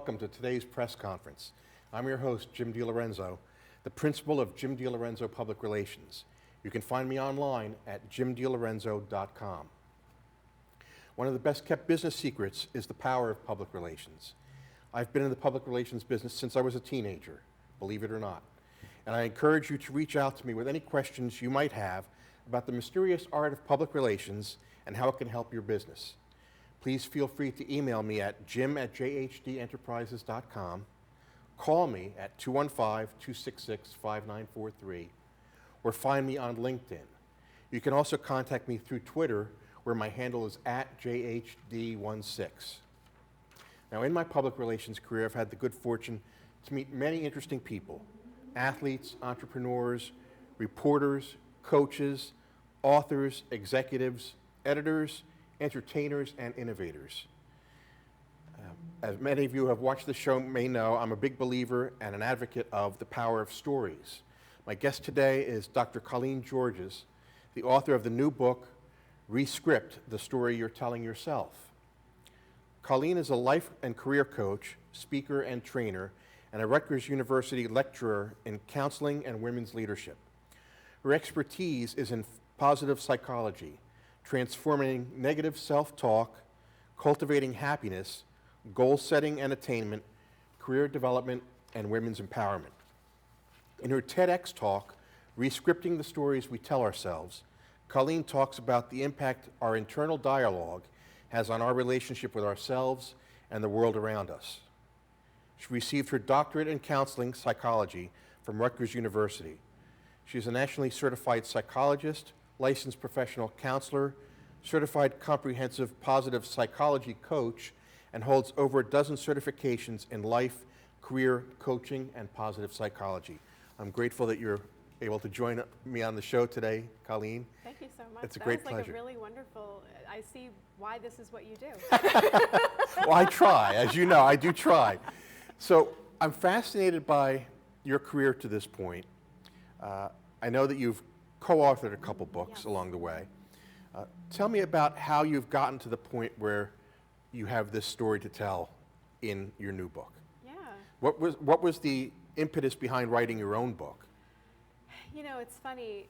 welcome to today's press conference. I'm your host, Jim DeLorenzo, the principal of Jim DeLorenzo Public Relations. You can find me online at jimdelorenzo.com. One of the best kept business secrets is the power of public relations. I've been in the public relations business since I was a teenager, believe it or not. And I encourage you to reach out to me with any questions you might have about the mysterious art of public relations and how it can help your business. Please feel free to email me at jim@jhdenterprises.com, call me at 215-266-5943, or find me on LinkedIn. You can also contact me through Twitter, where my handle is @JHD16. Now, in my public relations career, I've had the good fortune to meet many interesting people: athletes, entrepreneurs, reporters, coaches, authors, executives, editors, entertainers, and innovators. As many of you who have watched the show may know, I'm a big believer and an advocate of the power of stories. My guest today is Dr. Colleen Georges, the author of the new book, Rescript, The Story You're Telling Yourself. Colleen is a life and career coach, speaker and trainer, and a Rutgers University lecturer in counseling and women's leadership. Her expertise is in positive psychology, transforming negative self-talk, cultivating happiness, goal setting and attainment, career development, and women's empowerment. In her TEDx talk, Rescripting the Stories We Tell Ourselves, Colleen talks about the impact our internal dialogue has on our relationship with ourselves and the world around us. She received her doctorate in counseling psychology from Rutgers University. She is a nationally certified psychologist, licensed professional counselor, certified comprehensive positive psychology coach, and holds over a dozen certifications in life, career, coaching, and positive psychology. I'm grateful that you're able to join me on the show today, Colleen. Thank you so much. It's a great pleasure. That was like a really wonderful, I see why this is what you do. Well, I try. As you know, I do try. So I'm fascinated by your career to this point. I know that you've co-authored a couple books along the way. Tell me about how you've gotten to the point where you have this story to tell in your new book. Yeah. What was the impetus behind writing your own book? You know, it's funny.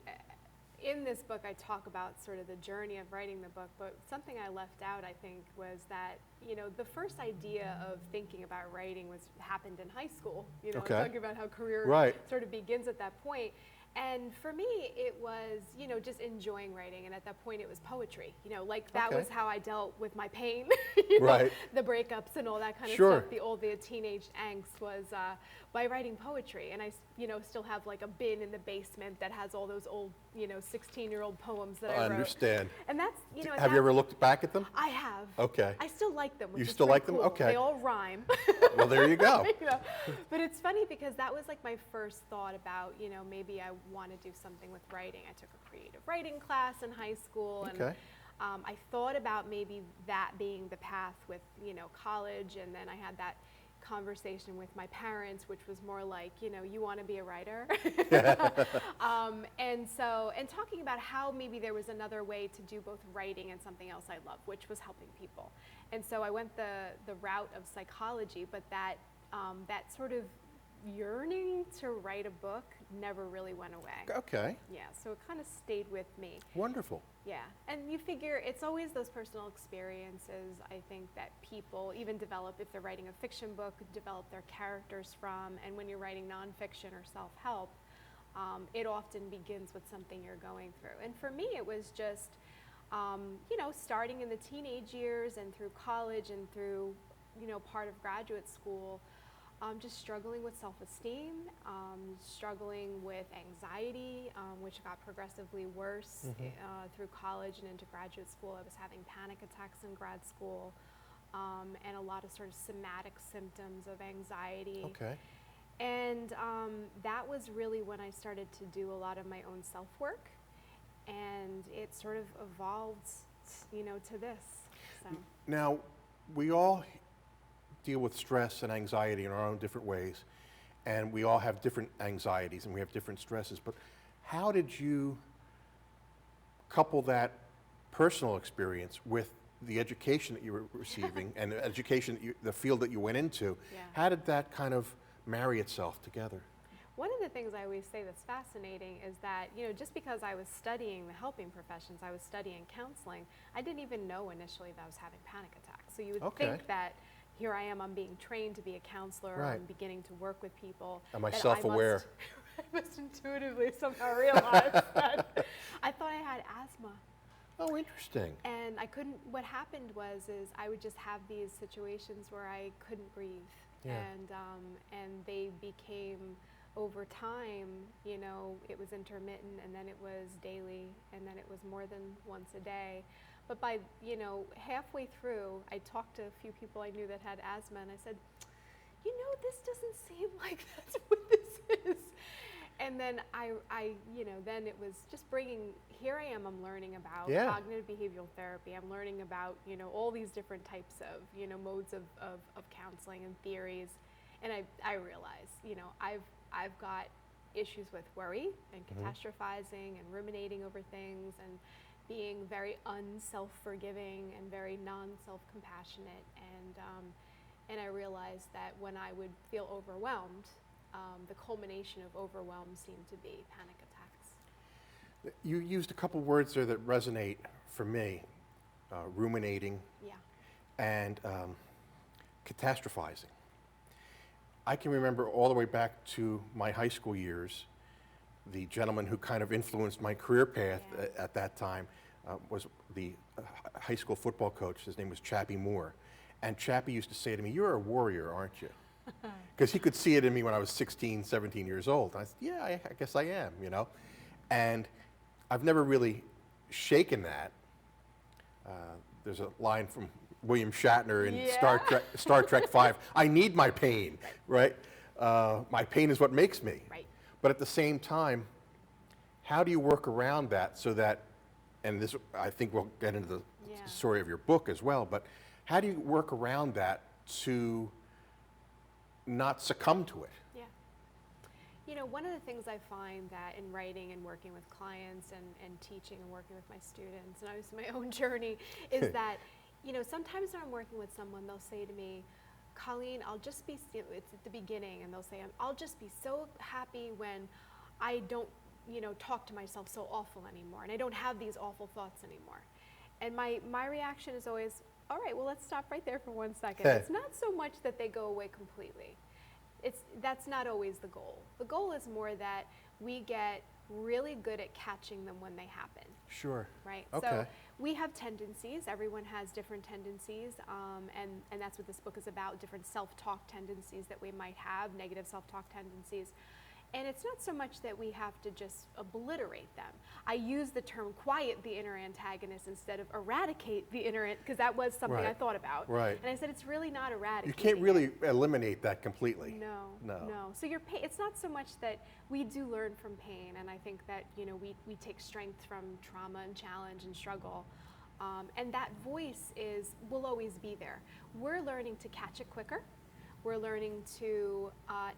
In this book, I talk about sort of the journey of writing the book, but something I left out, I think, was that, you know, the first idea of thinking about writing happened in high school. You know, talking about how career sort of begins at that point. And for me, it was, you know, just enjoying writing. And at that point, it was poetry. You know, like that was how I dealt with my pain, you know, the breakups and all that kind of stuff. The teenage angst was by writing poetry. And I, you know, still have like a bin in the basement that has all those old, you know, 16-year-old poems that I wrote. I understand. And that's, you know. Have you ever looked back at them? I have. Okay. I still like them. Which you is still like them? cool. Okay. They all rhyme. Well, there you go. You know? But it's funny because that was like my first thought about, you know, maybe I want to do something with writing. I took a creative writing class in high school, and I thought about maybe that being the path with, you know, college, and then I had that conversation with my parents, which was more like, you know, you want to be a writer. And talking about how maybe there was another way to do both writing and something else I love, which was helping people. And so I went the route of psychology, but that sort of yearning to write a book never really went away. Okay. Yeah, so it kind of stayed with me. Wonderful. Yeah, and you figure it's always those personal experiences, I think, that people even develop, if they're writing a fiction book, develop their characters from, and when you're writing nonfiction or self-help, it often begins with something you're going through. And for me, it was just, you know, starting in the teenage years and through college and through, you know, part of graduate school, just struggling with self-esteem, struggling with anxiety, which got progressively worse through college and into graduate school. I was having panic attacks in grad school, and a lot of sort of somatic symptoms of anxiety. Okay. And that was really when I started to do a lot of my own self-work, and it sort of evolved, you know, to this. So. Now, we all deal with stress and anxiety in our own different ways, and we all have different anxieties and we have different stresses, but how did you couple that personal experience with the education that you were receiving and the education, the field that you went into, Yeah. how did that kind of marry itself together? One of the things I always say that's fascinating is that, just because I was studying the helping professions, I was studying counseling, I didn't even know initially that I was having panic attacks. So you would Okay. think that here I am, I'm being trained to be a counselor, Right. I'm beginning to work with people. Am I that self-aware? I must intuitively somehow realize that I thought I had asthma. Oh, interesting. And I couldn't, what happened is I would just have these situations where I couldn't breathe. Yeah. And they became, over time, it was intermittent, and then it was daily, and then it was more than once a day. But by, halfway through, I talked to a few people I knew that had asthma, and I said, this doesn't seem like that's what this is. And then then it was just bringing, here I am, I'm learning about Yeah. cognitive behavioral therapy. I'm learning about, all these different types of, modes of counseling and theories. And I realized, I've got issues with worry and catastrophizing and ruminating over things and being very unself-forgiving and very non-self-compassionate. And I realized that when I would feel overwhelmed, the culmination of overwhelm seemed to be panic attacks. You used a couple words there that resonate for me, ruminating Yeah. and catastrophizing. I can remember all the way back to my high school years, the gentleman who kind of influenced my career path Yeah. at that time was the high school football coach. His name was Chappie Moore. And Chappie used to say to me, "You're a warrior, aren't you?" Because he could see it in me when I was 16, 17 years old. And I said, yeah, I guess I am, And I've never really shaken that. There's a line from William Shatner in Yeah. Star Trek 5, I need my pain, right? My pain is what makes me. Right. But at the same time, how do you work around that so that, and this, I think we'll get into the Yeah. story of your book as well, but how do you work around that to not succumb to it? Yeah. One of the things I find that in writing and working with clients and teaching and working with my students, and obviously my own journey, is that, sometimes when I'm working with someone, they'll say to me, Colleen, I'll just be, it's at the beginning, and they'll say, I'll just be so happy when I don't, talk to myself so awful anymore, and I don't have these awful thoughts anymore. And my reaction is always, all right, well, let's stop right there for 1 second. It's not so much that they go away completely. That's not always the goal. The goal is more that we get really good at catching them when they happen. Sure. Right? Okay. So we have tendencies. Everyone has different tendencies, and that's what this book is about, different self-talk tendencies that we might have, negative self-talk tendencies. And it's not so much that we have to just obliterate them. I use the term quiet the inner antagonist instead of eradicate the inner, because that was something I Right. thought about. Right. And I said, it's really not eradicating. You can't really eliminate that completely. No. So your pain, it's not so much that we do learn from pain, and I think that we take strength from trauma and challenge and struggle, and that voice will always be there. We're learning to catch it quicker. We're learning to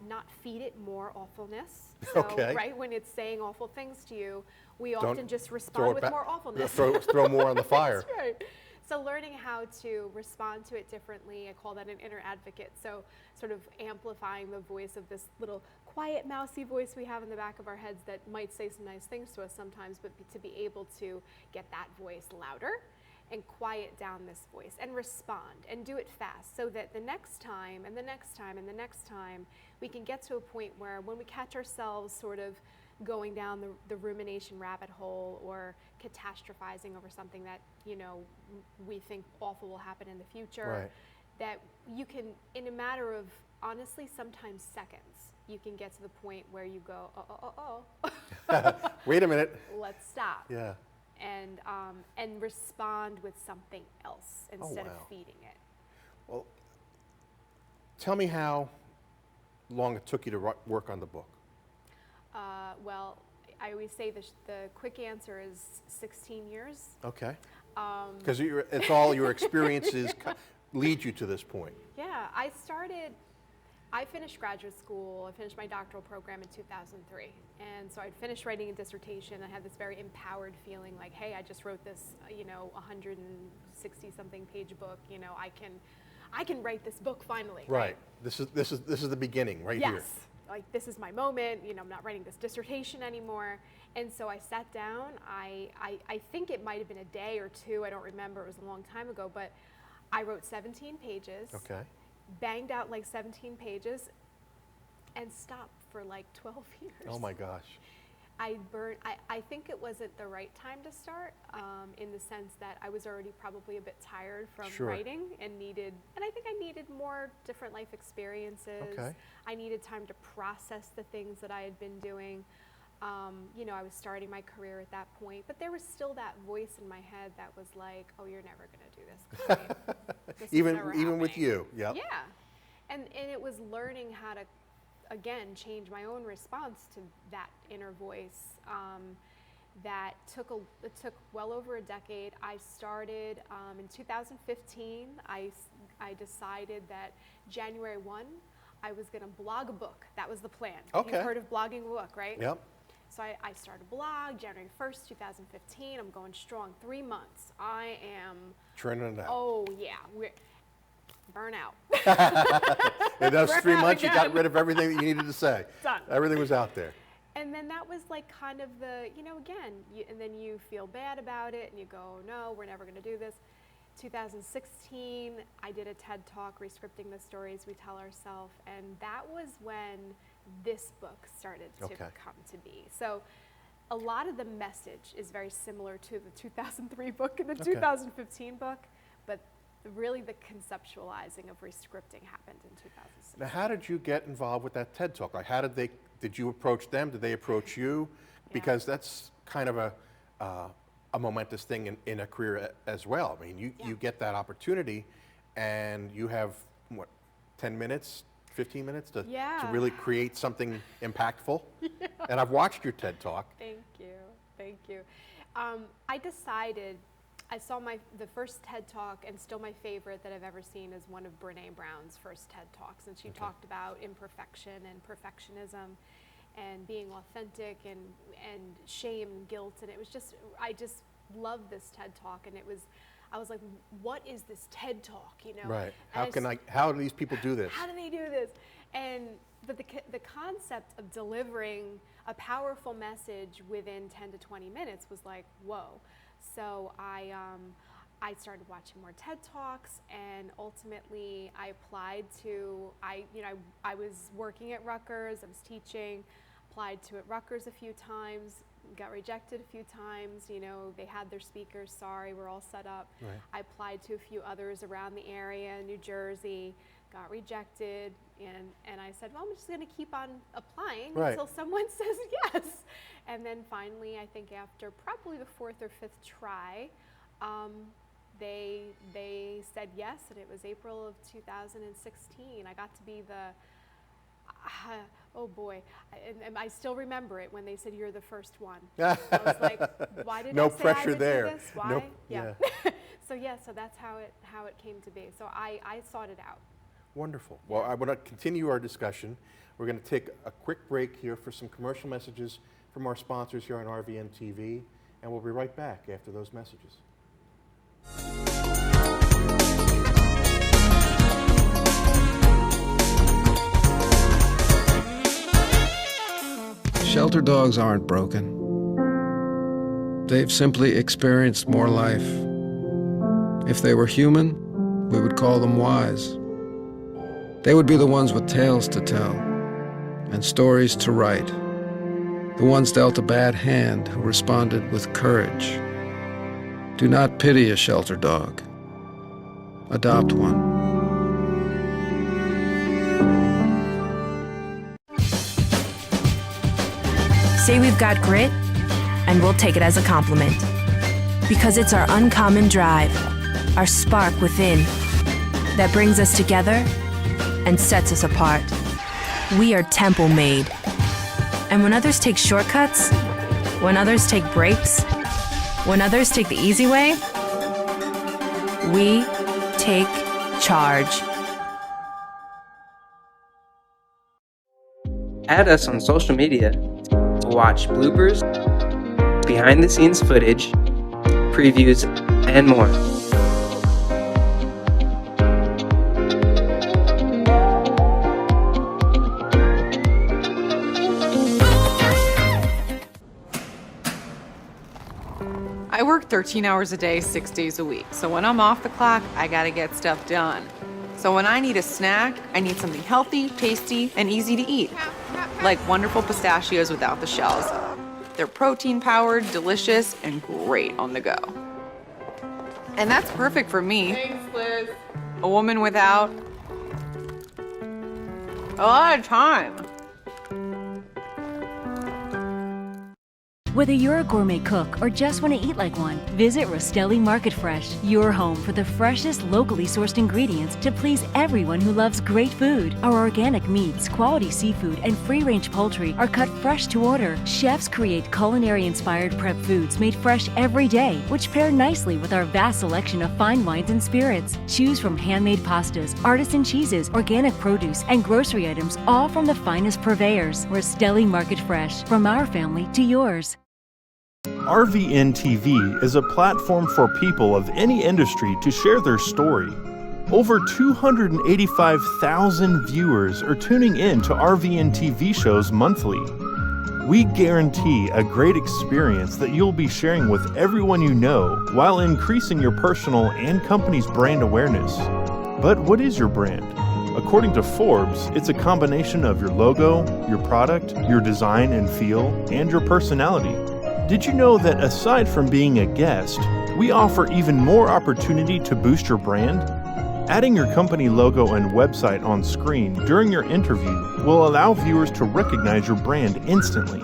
not feed it more awfulness. So, Okay. right, when it's saying awful things to you, we Don't often just throw respond it with back- more awfulness. Throw more on the fire. That's right. So learning how to respond to it differently, I call that an inner advocate. So sort of amplifying the voice of this little quiet, mousy voice we have in the back of our heads that might say some nice things to us sometimes, but to be able to get that voice louder and quiet down this voice and respond and do it fast, so that the next time and the next time and the next time we can get to a point where when we catch ourselves sort of going down the rumination rabbit hole or catastrophizing over something that we think awful will happen in the future, Right. that you can, in a matter of honestly sometimes seconds, you can get to the point where you go, Wait a minute. let's stop. Yeah. And respond with something else instead wow. of feeding it. Well, tell me how long it took you to work on the book. Well, I always say the quick answer is 16 years. Okay. Because it's all your experiences lead you to this point. Yeah, I started I finished graduate school. I finished my doctoral program in 2003. And so I'd finished writing a dissertation. I had this very empowered feeling like, hey, I just wrote this, 160 something page book. I can write this book finally. Right. This is the beginning right here. Yes. Like, this is my moment. I'm not writing this dissertation anymore. And so I sat down. I think it might have been a day or two. I don't remember. It was a long time ago. But I wrote 17 pages. Okay. Banged out like 17 pages and stopped for like 12 years. Oh my gosh. I think it wasn't the right time to start, in the sense that I was already probably a bit tired from Sure. writing and I think I needed more different life experiences. Okay. I needed time to process the things that I had been doing. I was starting my career at that point, but there was still that voice in my head that was like, oh, you're never going to do this, Colleen. This is never Even with happening. you. Yep. Yeah. And it was learning how to, again, change my own response to that inner voice. That it took well over a decade. I started in 2015. I decided that January 1, I was going to blog a book. That was the plan. Okay. You've heard of blogging a book, right? Yep. So I started a blog January 1st, 2015. I'm going strong. 3 months. I am. Churning it out. Oh, yeah. We're burnout. In those Rip 3 out months, you got again. rid of everything that you needed to say. Done. Everything was out there. And then that was like kind of the, again, and then you feel bad about it and you go, no, we're never going to do this. 2016, I did a TED Talk, Rescripting the Stories We Tell Ourselves, and that was when this book started to come to be. So a lot of the message is very similar to the 2003 book and the 2015 book, but really the conceptualizing of rescripting happened in 2016. Now, how did you get involved with that TED Talk? Like, did you approach them? Did they approach you? Because that's kind of a momentous thing in a career as well. I mean, you get that opportunity and you have, 10 minutes, 15 minutes to really create something impactful? And I've watched your TED Talk. Thank you. I decided, I saw the first TED Talk, and still my favorite that I've ever seen is one of Brene Brown's first TED Talks, and she talked about imperfection and perfectionism and being authentic and shame and guilt, and it was just, I just loved this TED Talk, and I was like, what is this TED Talk, Right. How do these people do this? How do they do this? But the concept of delivering a powerful message within 10 to 20 minutes was like, whoa. So I started watching more TED Talks, and ultimately I applied to, I was working at Rutgers, I was teaching, applied to at Rutgers a few times, got rejected a few times, they had their speakers, sorry, we're all set up. Right. I applied to a few others around the area, New Jersey, got rejected, and I said, well, I'm just going to keep on applying until someone says yes. And then finally, I think after probably the 4th or 5th try, they said yes, and it was April of 2016. I got to be oh boy, and I still remember it when they said you're the first one. I was like, why did no I say pressure I would there. do this? Why? No, yeah. So that's how it came to be. So I sought it out. Wonderful. Well, I want to continue our discussion. We're going to take a quick break here for some commercial messages from our sponsors here on RVNTV, and we'll be right back after those messages. Shelter dogs aren't broken. They've simply experienced more life. If they were human, we would call them wise. They would be the ones with tales to tell and stories to write, the ones dealt a bad hand who responded with courage. Do not pity a shelter dog. Adopt one. Say we've got grit, and we'll take it as a compliment. Because it's our uncommon drive, our spark within, that brings us together and sets us apart. We are temple made. And when others take shortcuts, when others take breaks, when others take the easy way, we take charge. Add us on social media to watch bloopers, behind-the-scenes footage, previews, and more. I work 13 hours a day, 6 days a week. So when I'm off the clock, I gotta get stuff done. So when I need a snack, I need something healthy, tasty, and easy to eat. Like wonderful pistachios without the shells. They're protein-powered, delicious, and great on the go. And that's perfect for me. Thanks, Liz. A woman without a lot of time. Whether you're a gourmet cook or just want to eat like one, visit Rostelli Market Fresh, your home for the freshest, locally sourced ingredients to please everyone who loves great food. Our organic meats, quality seafood, and free-range poultry are cut fresh to order. Chefs create culinary-inspired prep foods made fresh every day, which pair nicely with our vast selection of fine wines and spirits. Choose from handmade pastas, artisan cheeses, organic produce, and grocery items, all from the finest purveyors. Rostelli Market Fresh, from our family to yours. RVNTV is a platform for people of any industry to share their story. Over 285,000 viewers are tuning in to RVNTV shows monthly. We guarantee a great experience that you'll be sharing with everyone you know while increasing your personal and company's brand awareness. But what is your brand? According to Forbes, it's a combination of your logo, your product, your design and feel, and your personality. Did you know that aside from being a guest, we offer even more opportunity to boost your brand? Adding your company logo and website on screen during your interview will allow viewers to recognize your brand instantly.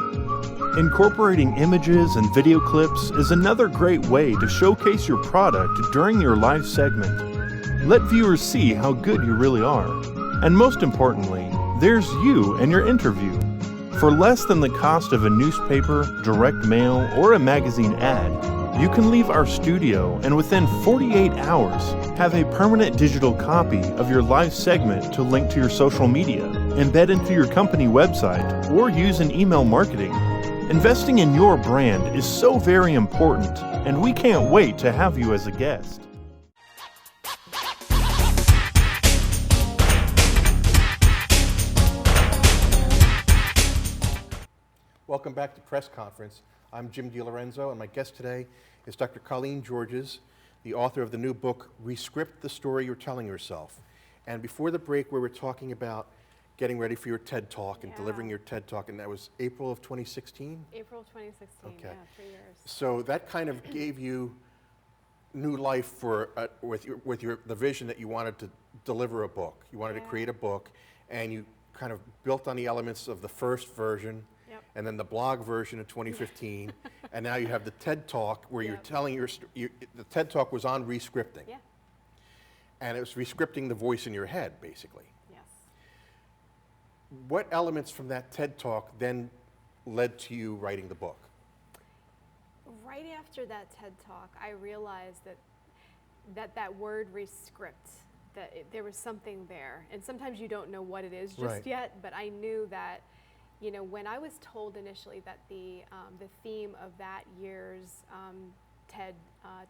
Incorporating images and video clips is another great way to showcase your product during your live segment. Let viewers see how good you really are. And most importantly, there's you and your interview. For less than the cost of a newspaper, direct mail, or a magazine ad, you can leave our studio and within 48 hours have a permanent digital copy of your live segment to link to your social media, embed into your company website, or use in email marketing. Investing in your brand is so very important, and we can't wait to have you as a guest. Welcome back to Press Conference. I'm Jim DeLorenzo, and my guest today is Dr. Colleen Georges, the author of the new book, Rescript the Story You're Telling Yourself. And before the break, we were talking about getting ready for your TED Talk and delivering your TED Talk, and that was April of 2016? April of 2016, okay. Yeah, 3 years. So that kind of gave you new life for the vision that you wanted to deliver a book. You wanted to create a book, and you kind of built on the elements of the first version, and then the blog version of 2015, and now you have the TED Talk where you're telling the TED Talk was on rescripting. Yeah. And it was rescripting the voice in your head, basically. Yes. What elements from that TED Talk then led to you writing the book? Right after that TED Talk, I realized that word rescript, there was something there. And sometimes you don't know what it is just yet, but I knew that, you know, when I was told initially that the theme of that year's TED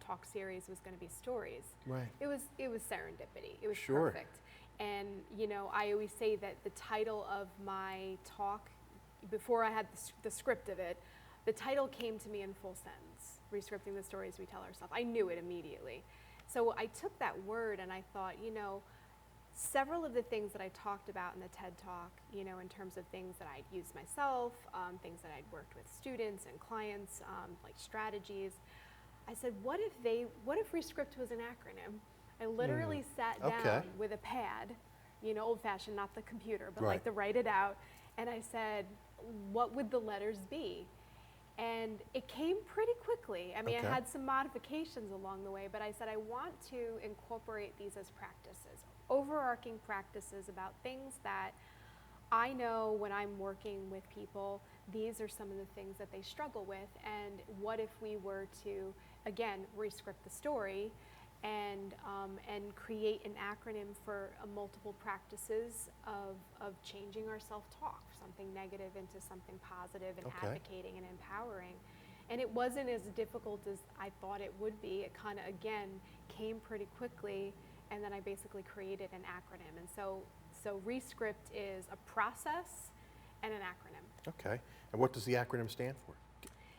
Talk series was going to be stories, it was serendipity. It was perfect. And you know, I always say that the title of my talk, before I had the script of it, the title came to me in full sentence: "Rescripting the Stories We Tell Ourselves." I knew it immediately. So I took that word and I thought, you know, several of the things that I talked about in the TED Talk, you know, in terms of things that I'd used myself, things that I'd worked with students and clients, like strategies, I said, what if Rescript was an acronym? I literally sat down with a pad, you know, old-fashioned, not the computer, but like to write it out, and I said, what would the letters be? And it came pretty quickly. I mean, I had some modifications along the way, but I said, I want to incorporate these as practices, overarching practices about things that I know when I'm working with people, these are some of the things that they struggle with, and what if we were to, again, rescript the story and create an acronym for multiple practices of changing our self-talk, something negative into something positive, and Okay. advocating and empowering. And it wasn't as difficult as I thought it would be. It kind of, again, came pretty quickly, and then I basically created an acronym. And so Rescript is a process and an acronym. Okay. And what does the acronym stand for?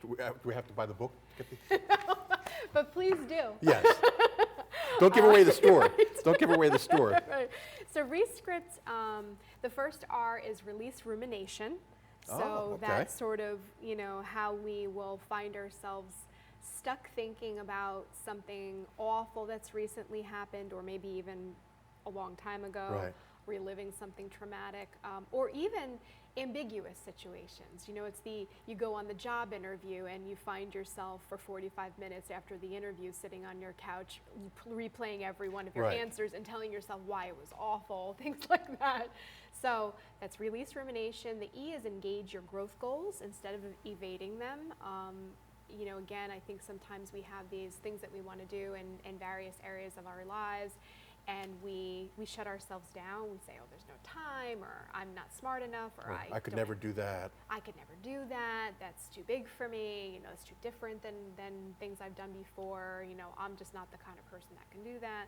Do we have to buy the book to get the? But please do. Yes. Don't give away the store. Don't give away the store. Right. So Rescript, the first R is release rumination. So Oh, okay. that's sort of, how we will find ourselves stuck thinking about something awful that's recently happened, or maybe even a long time ago, Right. reliving something traumatic, or even ambiguous situations. It's you go on the job interview and you find yourself for 45 minutes after the interview sitting on your couch replaying every one of your Right. answers and telling yourself why it was awful, things like that. So that's release rumination. The E is engage your growth goals instead of evading them. Again, I think sometimes we have these things that we want to do in various areas of our lives, and we shut ourselves down. We say, oh, there's no time, or I'm not smart enough, or I could don't- never do that. I could never do that. That's too big for me. It's too different than things I've done before. I'm just not the kind of person that can do that.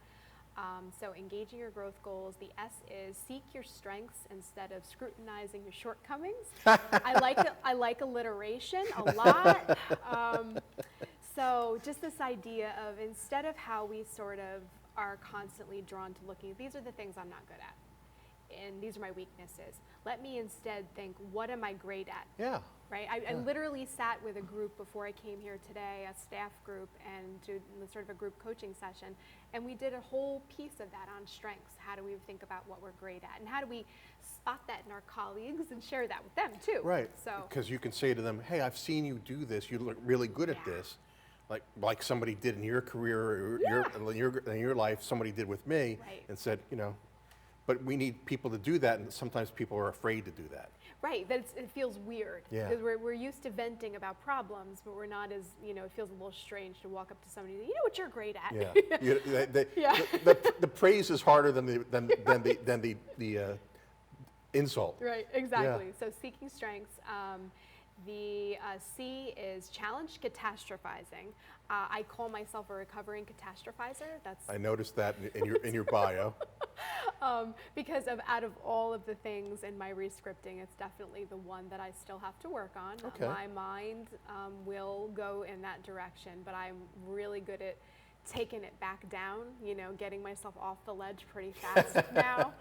So engaging your growth goals. The S is seek your strengths instead of scrutinizing your shortcomings. I like alliteration a lot. So just this idea of, instead of how we sort of are constantly drawn to looking, these are the things I'm not good at, and these are my weaknesses. Let me instead think, what am I great at? Yeah. Right? I literally sat with a group before I came here today, a staff group, and did sort of a group coaching session. And we did a whole piece of that on strengths. How do we think about what we're great at? And how do we spot that in our colleagues and share that with them too? Right. So, Because you can say to them, hey, I've seen you do this. You look really good at Yeah. this. Like somebody did in your career, or in your life, somebody did with me, Right. and said, but we need people to do that, and sometimes people are afraid to do that. right, that it feels weird. Yeah. Because we're used to venting about problems, but we're not as, it feels a little strange to walk up to somebody and say, you know what you're great at? Yeah. Yeah. The praise is harder than the insult. Right, exactly. So seeking strengths. The C is challenge catastrophizing. I call myself a recovering catastrophizer. That's I noticed that in your bio. because out of all of the things in my rescripting, it's definitely the one that I still have to work on. Okay. My mind will go in that direction, but I'm really good at taking it back down, getting myself off the ledge pretty fast now.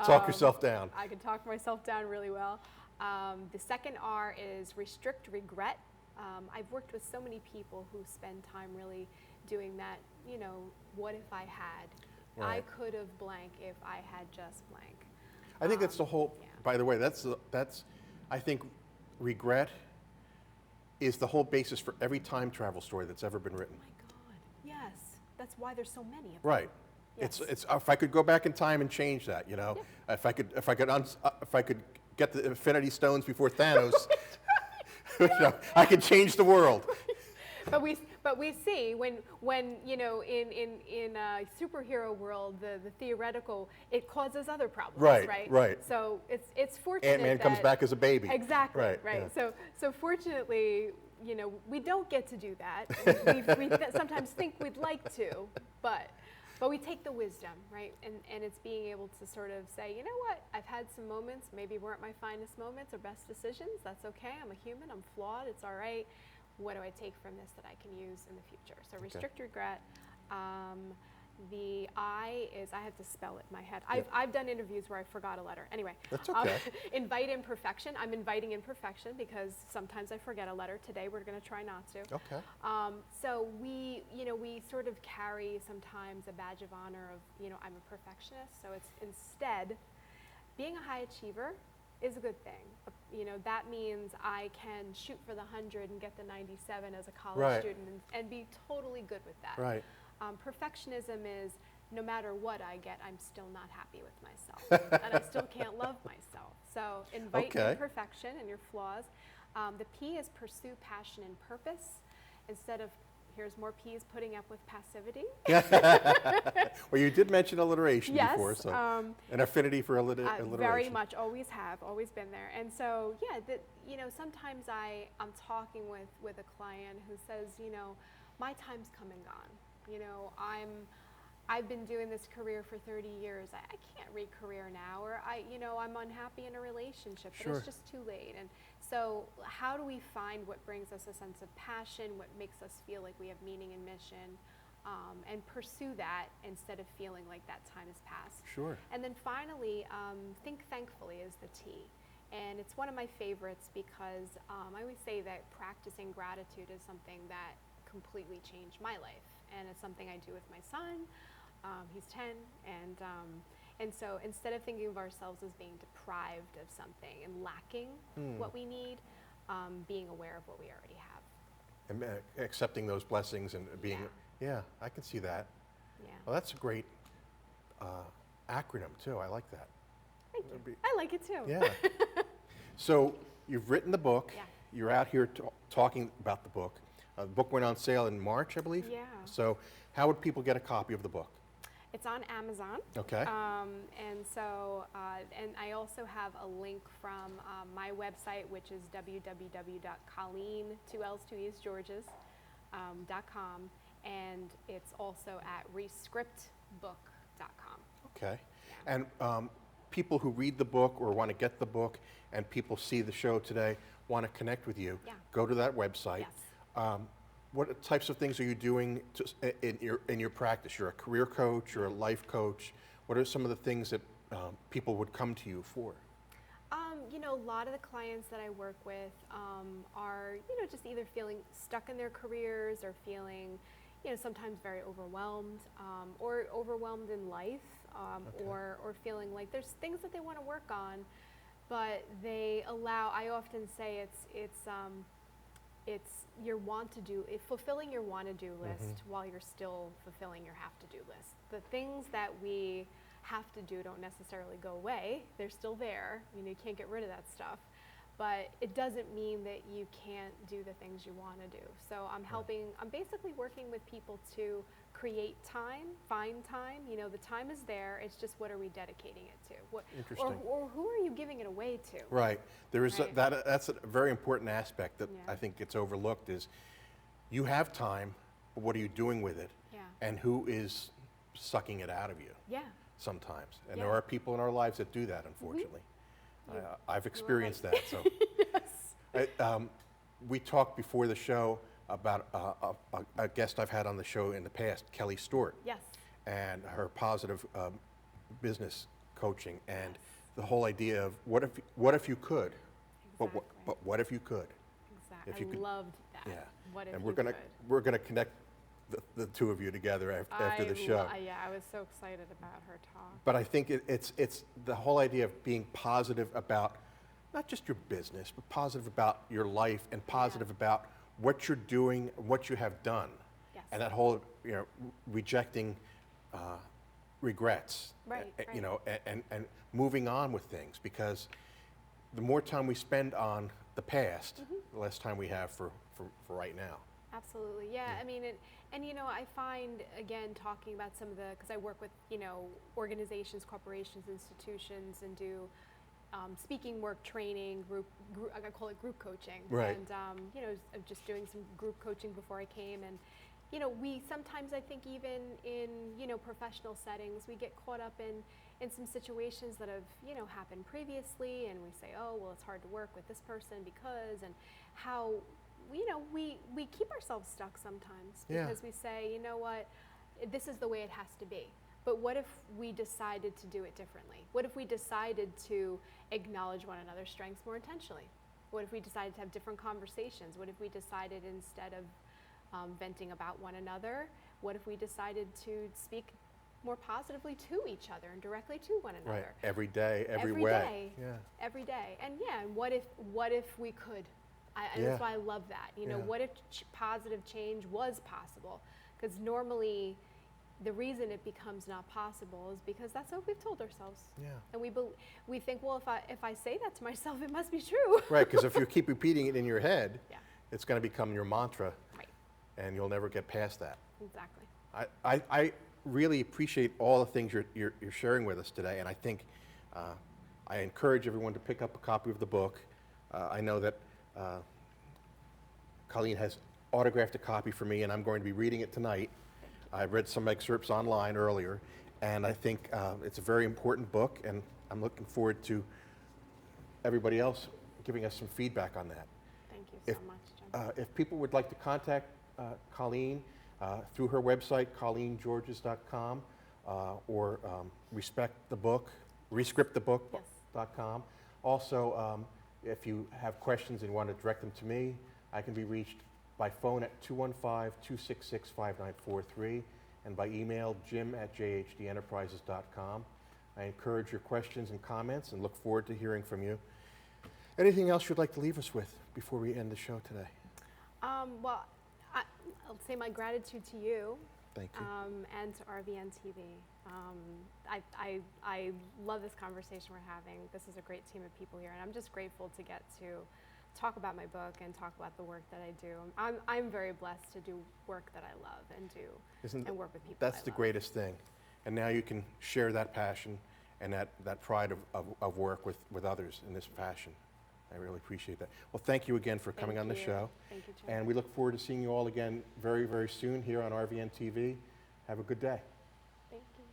Talk yourself down. I can talk myself down really well. The second R is restrict regret. I've worked with so many people who spend time really doing that, what if I had? I Right. could have blank if I had just blank. I think that's the whole. yeah. By the way, that's. I think regret is the whole basis for every time travel story that's ever been written. Oh my God, yes. That's why there's so many of them. Right. Yes. It's if I could go back in time and change that, if I could get the Infinity Stones before Thanos, I could change the world. But we see when in a superhero world, the theoretical, it causes other problems, Right, right. So it's fortunate Ant-Man comes that- back as a baby. Exactly, Right. right. yeah. So fortunately, we don't get to do that. we sometimes think we'd like to, but we take the wisdom, right? And it's being able to sort of say, you know what, I've had some moments, maybe weren't my finest moments or best decisions. That's okay. I'm a human. I'm flawed. It's all right. What do I take from this that I can use in the future? So restrict regret. The I is, I have to spell it in my head. I've done interviews where I forgot a letter. Anyway. That's okay. Invite imperfection. I'm inviting imperfection because sometimes I forget a letter. Today we're going to try not to. Okay. So we sort of carry sometimes a badge of honor of, I'm a perfectionist. So it's instead, being a high achiever is a good thing. That means I can shoot for the 100 and get the 97 as a college Right. student and be totally good with that. Right. Perfectionism is, no matter what I get, I'm still not happy with myself. And I still can't love myself. So invite Okay. imperfection and your flaws. The P is pursue passion and purpose. Instead of here's more P's putting up with passivity. Well, you did mention alliteration Yes, before, so an affinity for alliteration. Very much, always have, always been there. And so, yeah, sometimes I'm talking with a client who says, my time's come and gone. I've been doing this career for 30 years. I can't re-career now, or I'm unhappy in a relationship, but Sure. it's just too late. And so how do we find what brings us a sense of passion, what makes us feel like we have meaning and mission, and pursue that instead of feeling like that time has passed? Sure. And then finally, think thankfully is the T. And it's one of my favorites because I always say that practicing gratitude is something that completely changed my life. And it's something I do with my son. He's 10, and so instead of thinking of ourselves as being deprived of something and lacking what we need, being aware of what we already have. And accepting those blessings and being, yeah, I can see that. Yeah. Well, that's a great acronym too. I like that. Thank you. I like it too. Yeah. So you've written the book. Yeah. You're out here talking about the book. The book went on sale in March, I believe. Yeah. So how would people get a copy of the book? It's on Amazon. Okay. And so, and I also have a link from my website, which is www.Colleen, 2 L's, 2 E's, George's, .com. And it's also at rescriptbook.com. Okay. And people who read the book or want to get the book and people see the show today, want to connect with you, go to that website. Yes. What types of things are you doing in your practice? You're a career coach, you're a life coach. What are some of the things that people would come to you for? A lot of the clients that I work with are, just either feeling stuck in their careers or feeling, sometimes very overwhelmed or overwhelmed in life or feeling like there's things that they want to work on, but I often say it's your fulfilling your want-to-do list while you're still fulfilling your have-to-do list. The things that we have to do don't necessarily go away. They're still there. You can't get rid of that stuff. But it doesn't mean that you can't do the things you want to do. So I'm basically working with people to create time, find time. The time is there. It's just what are we dedicating it to? Interesting. Or who are you giving it away to? Right. There is Right. That's a very important aspect that I think gets overlooked is you have time, but what are you doing with it? Yeah. And who is sucking it out of you Yeah. sometimes. And Yeah. there are people in our lives that do that, unfortunately. I've experienced that. So Yes. we talked before the show about a guest I've had on the show in the past, Kelly Stewart. Yes. And her positive business coaching and the whole idea of what if you could, Exactly. but what if you could? Exactly. if you I could- loved that. Yeah. What if And you could? we're gonna connect the two of you together after the show. I was so excited about her talk. But I think it's the whole idea of being positive about not just your business, but positive about your life and positive about what you're doing, what you have done. Yes. And that whole, rejecting regrets. Right, And moving on with things, because the more time we spend on the past, the less time we have for right now. Absolutely, yeah. I mean, I find, again, talking about some of because I work with, organizations, corporations, institutions, and do speaking work, training, I call it group coaching. Right. And, I'm just doing some group coaching before I came. And, we sometimes, I think, even in, professional settings, we get caught up in some situations that have, happened previously. And we say, oh, well, it's hard to work with this person because, and how, we keep ourselves stuck sometimes because we say, you know what, this is the way it has to be. But what if we decided to do it differently? What if we decided to acknowledge one another's strengths more intentionally? What if we decided to have different conversations? What if we decided instead of venting about one another, what if we decided to speak more positively to each other and directly to one another? Right. Every day, every Every way. day. Yeah. Every day. And and what if we could? And that's why I love that. What if positive change was possible? Because normally the reason it becomes not possible is because that's what we've told ourselves. Yeah. And we think, well, if I say that to myself, it must be true. Right, because if you keep repeating it in your head, Yeah. it's going to become your mantra. Right. and you'll never get past that. Exactly. I really appreciate all the things you're sharing with us today, and I think I encourage everyone to pick up a copy of the book. I know that Colleen has autographed a copy for me, and I'm going to be reading it tonight. I read some excerpts online earlier, and I think it's a very important book, and I'm looking forward to everybody else giving us some feedback on that. Thank you so much, Jim. If people would like to contact Colleen through her website, colleengeorges.com, or rescriptthebook.com. Also, if you have questions and want to direct them to me, I can be reached by phone at 215-266-5943 and by email jim@jhdenterprises.com. I encourage your questions and comments and look forward to hearing from you. Anything else you'd like to leave us with before we end the show today? Well, I'll say my gratitude to you. Thank you. And to RVNTV. I love this conversation we're having. This is a great team of people here, and I'm just grateful to get to talk about my book and talk about the work that I do. I'm very blessed to do work that I love and and work with people That's I the love. greatest thing. And now you can share that passion and that pride of work with others in this fashion. I really appreciate that. Well, thank you again for coming on the show. Thank you, Jim. And we look forward to seeing you all again very, very soon here on RVN TV. Have a good day. Thank you.